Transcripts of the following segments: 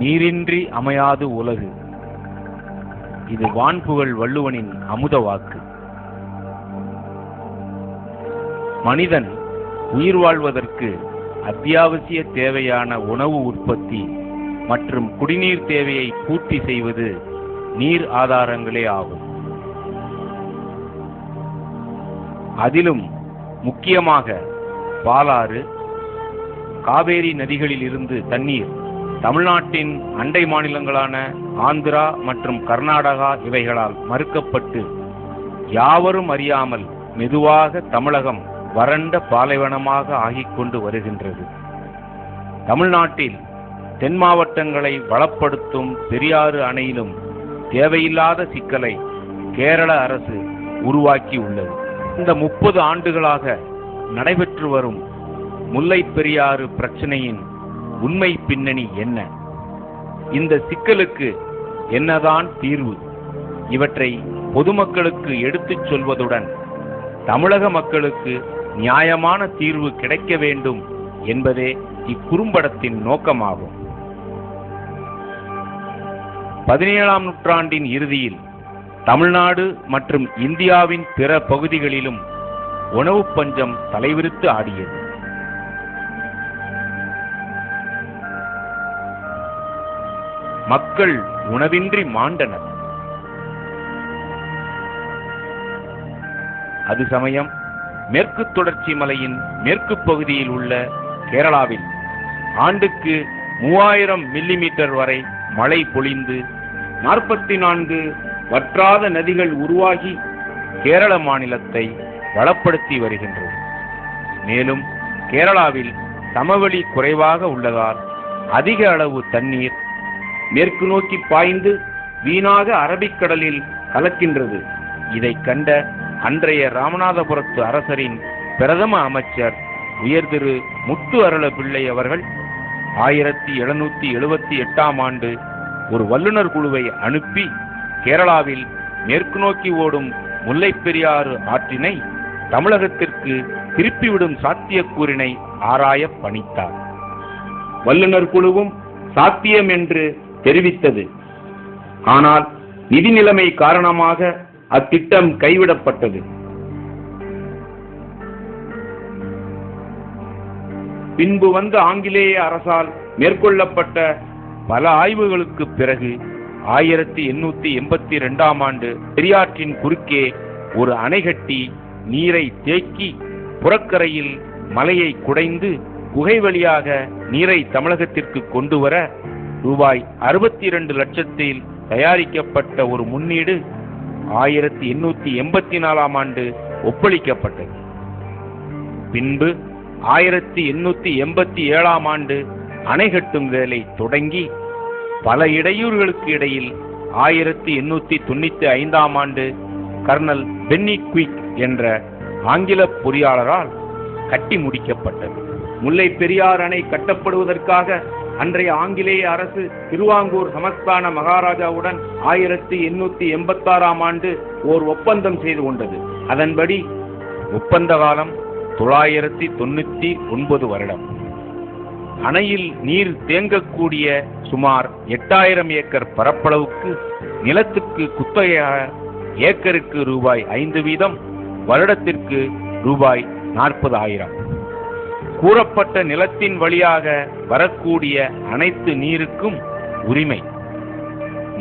நீரின்றி அமையாது உலகு. இது வான்புகழ் வள்ளுவனின் அமுத வாக்கு. மனிதன் உயிர் வாழ்வதற்கு அத்தியாவசிய தேவையான உணவு உற்பத்தி மற்றும் குடிநீர் தேவையை பூர்த்தி செய்வது நீர் ஆதாரங்களே ஆகும். அதிலும் முக்கியமாக பாலாறு, காவேரி நதிகளில் இருந்து தண்ணீர் தமிழ்நாட்டின் அண்டை மாநிலங்களான ஆந்திரா மற்றும் கர்நாடகா இவைகளால் மறுக்கப்பட்டு யாவரும் அறியாமல் மெதுவாக தமிழகம் வறண்ட பாலைவனமாக ஆகிக்கொண்டு வருகின்றது. தமிழ்நாட்டில் தென் மாவட்டங்களை வளப்படுத்தும் பெரியாறு அணையிலும் தேவையில்லாத சிக்கலை கேரள அரசு உருவாக்கி உள்ளது. இந்த 30 ஆண்டுகளாக நடைபெற்று வரும் முல்லை பெரியாறு பிரச்சனையின் உண்மை பின்னணி என்ன? இந்த சிக்கலுக்கு என்னதான் தீர்வு? இவற்றை பொதுமக்களுக்கு எடுத்துச் சொல்வதுடன் தமிழக மக்களுக்கு நியாயமான தீர்வு கிடைக்க வேண்டும் என்பதே இக்குறும்படத்தின் நோக்கமாகும். 17ஆம் நூற்றாண்டின் இறுதியில் தமிழ்நாடு மற்றும் இந்தியாவின் பிற பகுதிகளிலும் உணவு பஞ்சம் தலைவிரித்து ஆடியது. மக்கள் உணவின்றி மாண்டனர். அது சமயம் மேற்கு தொடர்ச்சி மலையின் மேற்கு பகுதியில் உள்ள கேரளாவில் ஆண்டுக்கு 3000 மில்லிமீட்டர் வரை மழை பொழிந்து 44 வற்றாத நதிகள் உருவாகி கேரள மாநிலத்தை வளப்படுத்தி வருகின்றது. மேலும் கேரளாவில் சமவெளி குறைவாக உள்ளதால் அதிக அளவு தண்ணீர் மேற்கு நோக்கி பாய்ந்து வீணாக அரபிக்கடலில் கலக்கின்றது. இதை கண்ட அன்றைய ராமநாதபுரத்து அரசரின் பிரதம அமைச்சர் உயர் திரு முத்து அருள பிள்ளை அவர்கள் 1778ஆம் ஆண்டு ஒரு வல்லுநர் குழுவை அனுப்பி கேரளாவில் மேற்கு நோக்கி ஓடும் முல்லை பெரியாறு ஆற்றினை தமிழகத்திற்கு திருப்பிவிடும் சாத்தியக்கூறினை ஆராய பணித்தார். வல்லுநர் குழுவும் சாத்தியம் என்று தெரிவித்தது. ஆனால் நிதி நிலைமை காரணமாக அத்திட்டம் கைவிடப்பட்டது. பின்பு வந்த ஆங்கிலேய அரசால் மேற்கொள்ளப்பட்ட பல ஆய்வுகளுக்கு பிறகு 1882ஆம் ஆண்டு பெரியாற்றின் குறுக்கே ஒரு அணை கட்டி நீரை தேக்கி புறக்கரையில் மலையை குடைந்து குகை வழியாக நீரை தமிழகத்திற்கு கொண்டு வர ரூபாய் 62 லட்சத்தில் தயாரிக்கப்பட்ட ஒரு முன்னீடு 1884ஆம் ஆண்டு ஒப்பளிக்கப்பட்டது. பின்பு 1887ஆம் ஆண்டு அணை கட்டும் வேலை தொடங்கி பல இடையூறுகளுக்கு இடையில் 1895ஆம் ஆண்டு கர்னல் பென்னி குயிக் என்ற ஆங்கில பொறியாளரால் கட்டி முடிக்கப்பட்டது. முல்லை பெரியாறு அணை கட்டப்படுவதற்காக அன்றைய ஆங்கிலேய அரசு திருவாங்கூர் சமஸ்தான மகாராஜாவுடன் 1886ஆம் ஆண்டு ஓர் ஒப்பந்தம் செய்து கொண்டது. அதன்படி ஒப்பந்த காலம் 999 வருடம். அணையில் நீர் தேங்கக்கூடிய சுமார் 8000 ஏக்கர் பரப்பளவுக்கு நிலத்துக்கு குத்தகையாக ஏக்கருக்கு ரூபாய் 5 வீதம், வருடத்திற்கு ரூபாய் 40,000. கூறப்பட்ட நிலத்தின் வழியாக வரக்கூடிய அனைத்து நீருக்கும் உரிமை.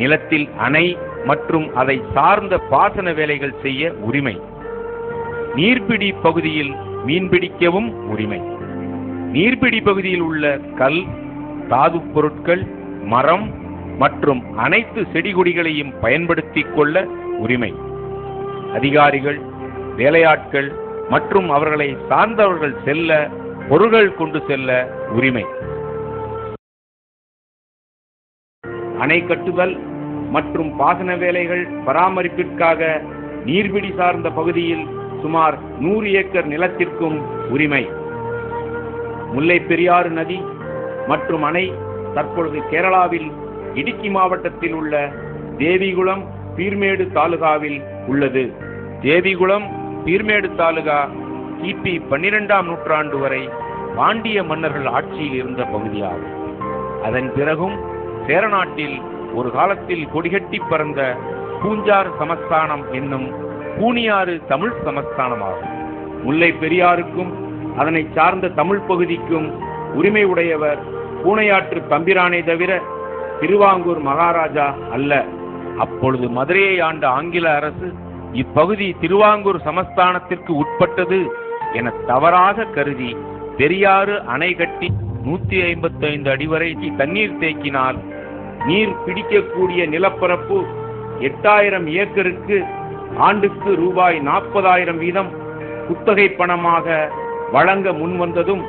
நிலத்தில் அணை மற்றும் அதை சார்ந்த பாசன வேலைகள் செய்ய உரிமை. நீர்பிடி பகுதியில் மீன்பிடிக்கவும் உரிமை. நீர்பிடி பகுதியில் உள்ள கல், தாது பொருட்கள், மரம் மற்றும் அனைத்து செடிகொடிகளையும் பயன்படுத்திக் கொள்ள உரிமை. அதிகாரிகள், வேலையாட்கள் மற்றும் அவர்களை சார்ந்தவர்கள் செல்ல, பொருட்கள் கொண்டு செல்ல உரிமை. அணை கட்டுதல் மற்றும் பாசன வேலைகள் பராமரிப்பிற்காக நீர்பிடி சார்ந்த பகுதியில் சுமார் 100 ஏக்கர் நிலத்திற்கும் உரிமை. முல்லை பெரியாறு நதி மற்றும் அணை தற்பொழுது கேரளாவில் இடுக்கி மாவட்டத்தில் உள்ள தேவிகுளம் பீர்மேடு தாலுகாவில் உள்ளது. தேவிகுளம் பீர்மேடு தாலுகா கிபி 12ஆம் நூற்றாண்டு வரை பாண்டிய மன்னர்கள் ஆட்சியில் இருந்த பகுதியாகும். அதன் பிறகும் சேரநாட்டில் ஒரு காலத்தில் கொடிகட்டி பறந்த பூஞ்சார் சமஸ்தானம் என்னும் பூனியாறு தமிழ் சமஸ்தானமாகும். முல்லை பெரியாருக்கும் அதனை சார்ந்த தமிழ் பகுதிக்கும் உரிமை உடையவர் பூனையாற்று தம்பிரானை தவிர திருவாங்கூர் மகாராஜா அல்ல. அப்பொழுது மதுரையை ஆண்ட ஆங்கில அரசு இப்பகுதி திருவாங்கூர் சமஸ்தானத்திற்கு உட்பட்டது என தவறாக கருதி பெரியாறு அணை கட்டி 155 அடி வரை தண்ணீர் தேக்கினால் நீர் பிடிக்கக்கூடிய நிலப்பரப்பு 8000 ஏக்கருக்கு ஆண்டுக்கு ரூபாய் 40,000 வீதம் குத்தகை பணமாக வழங்க முன்வந்ததும்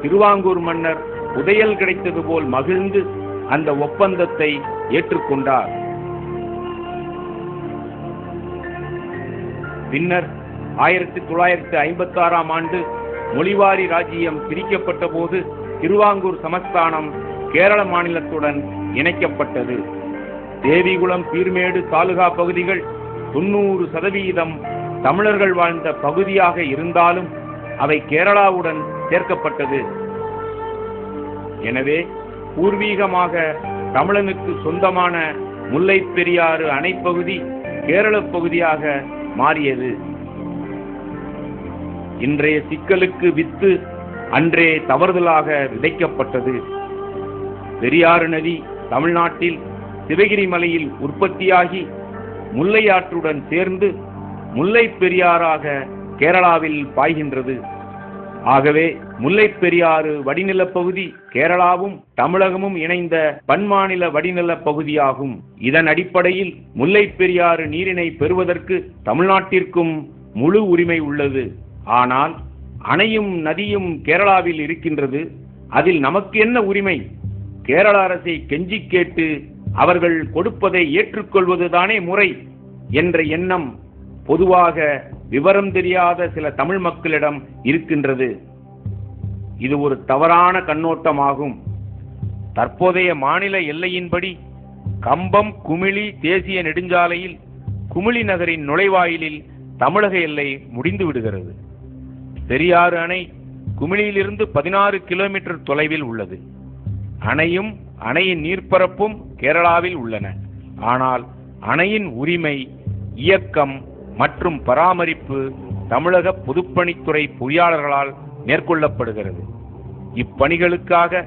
திருவாங்கூர் மன்னர் புதையல் கிடைத்தது போல் மகிழ்ந்து அந்த ஒப்பந்தத்தை ஏற்றுக்கொண்டார். பின்னர் 1956ஆம் ஆண்டு மொழிவாரி ராஜ்ஜியம் பிரிக்கப்பட்ட போது திருவாங்கூர் சமஸ்தானம் கேரள மாநிலத்துடன் இணைக்கப்பட்டது. தேவிகுளம் பீர்மேடு தாலுகா பகுதிகள் 90% தமிழர்கள் வாழ்ந்த பகுதியாக இருந்தாலும் அவை கேரளாவுடன் சேர்க்கப்பட்டது. எனவே பூர்வீகமாக தமிழனுக்கு சொந்தமான முல்லை பெரியாறு அணைப்பகுதி கேரள பகுதியாக மாறியது. இன்றைய சிக்கலுக்கு வித்து அன்றே தவறுதலாக விதைக்கப்பட்டது. பெரியாறு நதி தமிழ்நாட்டில் சிவகிரி மலையில் உற்பத்தியாகி முல்லை ஆற்றுடன் சேர்ந்து முல்லை பெரியாறாக கேரளாவில் பாய்கின்றது. ஆகவே முல்லை பெரியாறு வடிநில பகுதி கேரளாவும் தமிழகமும் இணைந்த பன்மாநில வடிநில பகுதியாகும். இதன் அடிப்படையில் முல்லை பெரியாறு நீரினை பெறுவதற்கு தமிழ்நாட்டிற்கும் முழு உரிமை உள்ளது. ஆனால் அணையும் நதியும் கேரளாவில் இருக்கின்றது. அதில் நமக்கு என்ன உரிமை? கேரள அரசை கெஞ்சி கேட்டு அவர்கள் கொடுப்பதை ஏற்றுக்கொள்வதுதானே முறை என்ற எண்ணம் பொதுவாக விவரம் தெரியாத சில தமிழ் மக்களிடம் இருக்கின்றது. இது ஒரு தவறான கண்ணோட்டமாகும். தற்போதைய மாநில எல்லையின்படி கம்பம் குமிளி தேசிய நெடுஞ்சாலையில் குமிளி நகரின் நுழைவாயிலில் தமிழக எல்லை முடிந்து விடுகிறது. பெரியாறு அணை குமிளியிலிருந்து 16 கிலோமீட்டர் தொலைவில் உள்ளது. அணையும் அணையின் நீர்ப்பரப்பும் கேரளாவில் உள்ளன. ஆனால் அணையின் உரிமை, இயக்கம் மற்றும் பராமரிப்பு தமிழக பொதுப்பணித்துறை பொறியாளர்களால் மேற்கொள்ளப்படுகிறது. இப்பணிகளுக்காக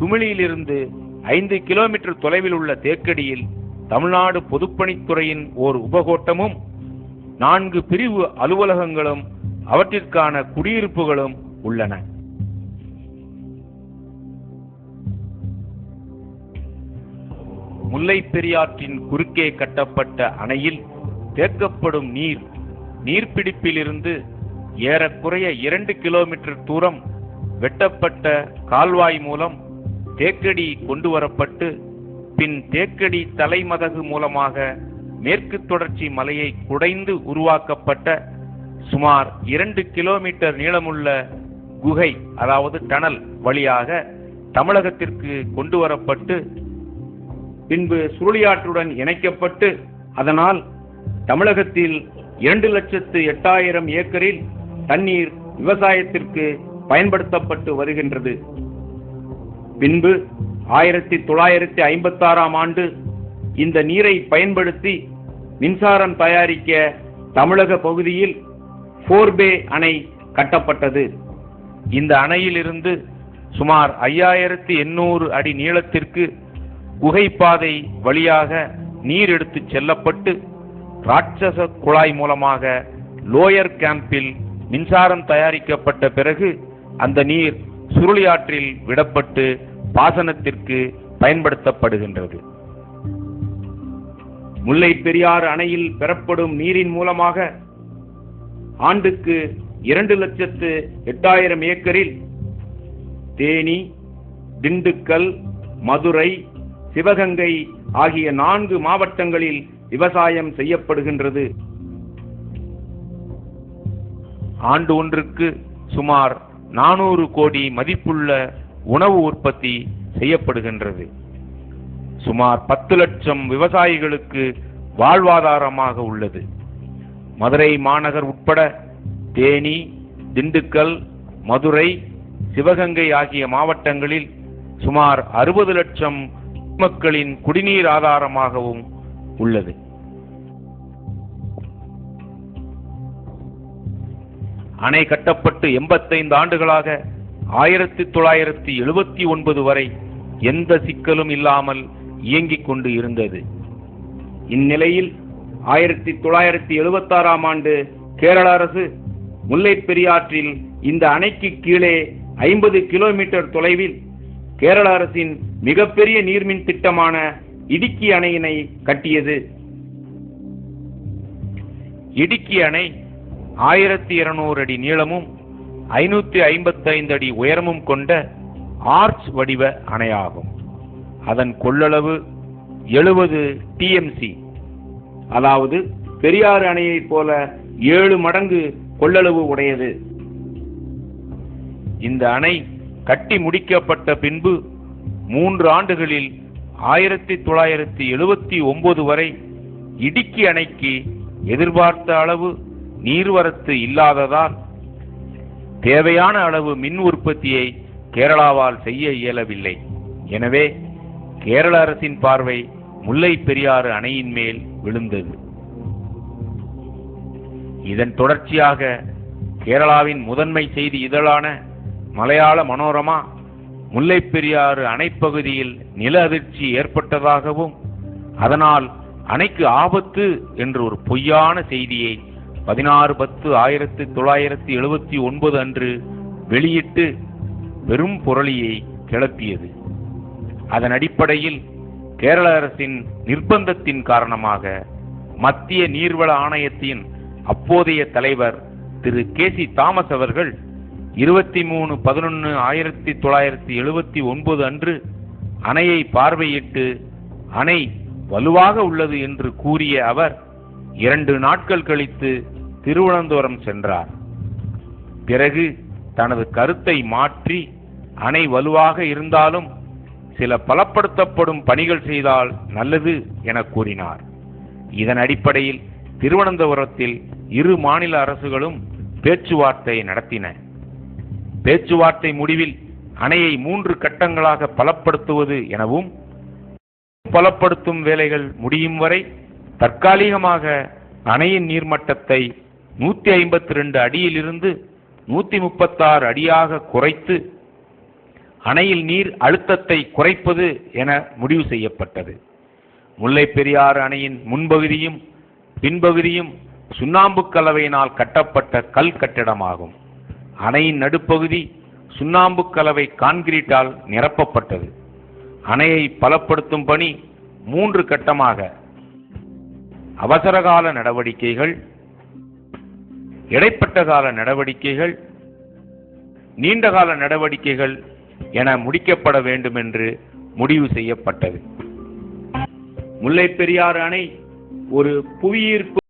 குமிளியிலிருந்து 5 கிலோமீட்டர் தொலைவில் உள்ள தேக்கடியில் தமிழ்நாடு பொதுப்பணித்துறையின் ஓர் உபகோட்டமும் 4 பிரிவு அலுவலகங்களும் அவற்றிற்கான குடியிருப்புகளும் உள்ளன. முல்லை பெரியாற்றின் குறுக்கே கட்டப்பட்ட அணையில் தேக்கப்படும் நீர்பிடிப்பிலிருந்து ஏறக்குறைய 2 கிலோமீட்டர் தூரம் வெட்டப்பட்ட கால்வாய் மூலம் தேக்கடி கொண்டு வரப்பட்டு பின் தேக்கடி தலைமதகு மூலமாக மேற்கு தொடர்ச்சி மலையை குடைந்து உருவாக்கப்பட்ட சுமார் 2 கிலோமீட்டர் நீளமுள்ள குகை, அதாவது டனல் வழியாக தமிழகத்திற்கு கொண்டு வரப்பட்டு பின்பு சுருளியாற்றுடன் இணைக்கப்பட்டு அதனால் தமிழகத்தில் 2,08,000 ஏக்கரில் தண்ணீர் விவசாயத்திற்கு பயன்படுத்தப்பட்டு வருகின்றது. பின்பு 1956ஆம் ஆண்டு இந்த நீரை பயன்படுத்தி மின்சாரம் தயாரிக்க தமிழக பகுதியில் 4 அணை கட்டப்பட்டது. இந்த அணையிலிருந்து சுமார் 5800 அடி நீளத்திற்கு குகைப்பாதை வழியாக நீர் எடுத்து செல்லப்பட்டு ராட்சச குழாய் மூலமாக லோயர் கேம்பில் மின்சாரம் தயாரிக்கப்பட்ட பிறகு அந்த நீர் சுருளியாற்றில் விடப்பட்டு பாசனத்திற்கு பயன்படுத்தப்படுகின்றது. முல்லை பெரியாறு அணையில் பெறப்படும் நீரின் மூலமாக ஆண்டுக்கு 2,08,000 ஏக்கரில் தேனி, திண்டுக்கல், மதுரை, சிவகங்கை ஆகிய 4 மாவட்டங்களில் விவசாயம் செய்யப்படுகின்றது. ஆண்டு ஒன்றுக்கு சுமார் 400 கோடி மதிப்புள்ள உணவு உற்பத்தி செய்யப்படுகின்றது. சுமார் 10 லட்சம் விவசாயிகளுக்கு வாழ்வாதாரமாக உள்ளது. மதுரை மாநகர் உட்பட தேனி, திண்டுக்கல், மதுரை, சிவகங்கை ஆகிய மாவட்டங்களில் சுமார் 60 லட்சம் மக்களின் குடிநீர் ஆதாரமாகவும் உள்ளது. அணை கட்டப்பட்டு 85 ஆண்டுகளாக 1979 வரை எந்த சிக்கலும் இல்லாமல் இயங்கிக் கொண்டு இருந்தது. இந்நிலையில் 1976ஆம் ஆண்டு கேரள அரசு முல்லை பெரியாற்றில் இந்த அணைக்கு கீழே 50 கிலோமீட்டர் தொலைவில் கேரள அரசின் மிகப்பெரிய நீர்மின் திட்டமான இடுக்கி அணையினை கட்டியது. இடுக்கி அணை 1200 அடி நீளமும் 555 அடி உயரமும் கொண்ட ஆர்ச் வடிவ அணையாகும். அதன் கொள்ளளவு 70 TMC, அதாவது பெரியாறு அணையைப் போல 7 மடங்கு கொள்ளளவு உடையது. இந்த அணை கட்டி முடிக்கப்பட்ட பின்பு 3 ஆண்டுகளில் 1979 வரை இடுக்கி அணைக்கு எதிர்பார்த்த அளவு நீர்வரத்து இல்லாததால் தேவையான அளவு மின் உற்பத்தியை கேரளாவால் செய்ய இயலவில்லை. எனவே கேரள அரசின் பார்வை முல்லை பெரியாறு அணையின் மேல் விழுந்தது. இதன் தொடர்ச்சியாக கேரளாவின் முதன்மை செய்தி இதழான மலையாள மனோரமா முல்லை பெரியாறு அணைப்பகுதியில் நில அதிர்ச்சி ஏற்பட்டதாகவும் அதனால் அணைக்கு ஆபத்து என்று ஒரு பொய்யான செய்தியை 16/10/1979 அன்று வெளியிட்டு பெரும் புரளியை கிளப்பியது. அதன் அடிப்படையில் கேரள அரசின் நிர்பந்தத்தின் காரணமாக மத்திய நீர்வள ஆணையத்தின் அப்போதைய தலைவர் திரு KC தாமஸ் அவர்கள் 23/11/1979 அன்று அணையை பார்வையிட்டு அணை வலுவாக உள்ளது என்று கூறிய அவர் 2 நாட்கள் கழித்து திருவனந்தபுரம் சென்றார். பிறகு தனது கருத்தை மாற்றி அணை வலுவாக இருந்தாலும் சில பலப்படுத்தப்படும் பணிகள் செய்தால் நல்லது என கூறினார். இதன் அடிப்படையில் திருவனந்தபுரத்தில் 2 மாநில அரசுகளும் பேச்சுவார்த்தை நடத்தின. பேச்சுவார்த்தை முடிவில் அணையை 3 கட்டங்களாக பலப்படுத்துவது எனவும் பலப்படுத்தும் வேலைகள் முடியும் வரை தற்காலிகமாக அணையின் நீர்மட்டத்தை 152 அடியிலிருந்து 136 அடியாக குறைத்து அணையில் நீர் அழுத்தத்தை குறைப்பது என முடிவு செய்யப்பட்டது. முல்லை பெரியாறு அணையின் முன்பகுதியும் பின்பகுதியும் சுண்ணாம்பு கலவையினால் கட்டப்பட்ட கல் கட்டிடமாகும். அணையின் நடுப்பகுதி சுண்ணாம்பு கலவை கான்கிரீட்டால் நிரப்பப்பட்டது. அணையை பலப்படுத்தும் பணி 3 கட்டமாக அவசரகால நடவடிக்கைகள், இடைப்பட்ட கால நடவடிக்கைகள், நீண்டகால நடவடிக்கைகள் என முடிக்கப்பட வேண்டும் என்று முடிவு செய்யப்பட்டது. முல்லை பெரியாறு அணை ஒரு புவியீர்ப்பு